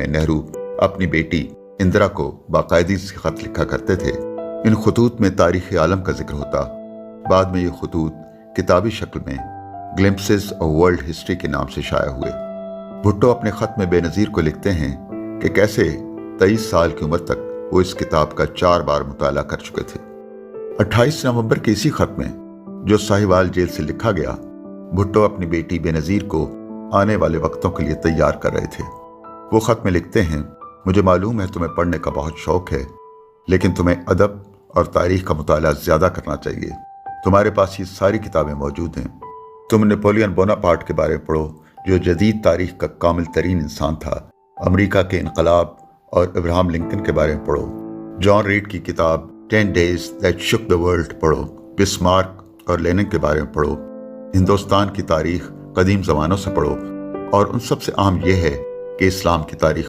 नेहरू अपनी बेटी इंदिरा को बाकायदगी से खत लिखा करते थे। इन खतूत में तारीख़ आलम का जिक्र होता। बाद में ये खतूत किताबी शक्ल में ग्लिम्पसेस ऑफ वर्ल्ड हिस्ट्री के नाम से शाया हुए। भुट्टो अपने खत में बेनज़ीर को लिखते हैं कि कैसे 23 साल की उम्र तक वो इस किताब का 4 बार मुताला कर चुके थे। 28 नवंबर के इसी खत में, जो साहिवाल जेल से लिखा गया, भुट्टो अपनी बेटी बेनज़ीर को आने वाले वक्तों के लिए तैयार कर रहे थे। वो खत में लिखते हैं, मुझे मालूम है तुम्हें पढ़ने का बहुत शौक है, लेकिन तुम्हें अदब और तारीख़ का मुताला ज़्यादा करना चाहिए। तुम्हारे पास ये सारी किताबें मौजूद हैं। तुम नेपोलियन बोनापार्ट के बारे में पढ़ो, जो जदीद तारीख़ का कामिल तरीन इंसान था। अमेरिका के इनकलाब और अब्राहम लिंकन के बारे में पढ़ो। जॉन रीड की किताब 10 Days That Shook the World पढ़ो। बिस्मार्क और लेनिन के बारे में पढ़ो। हिंदुस्तान की तारीख़ कदीम ज़मानों से पढ़ो। और उन सबसे अहम यह है कि इस्लाम की तारीख़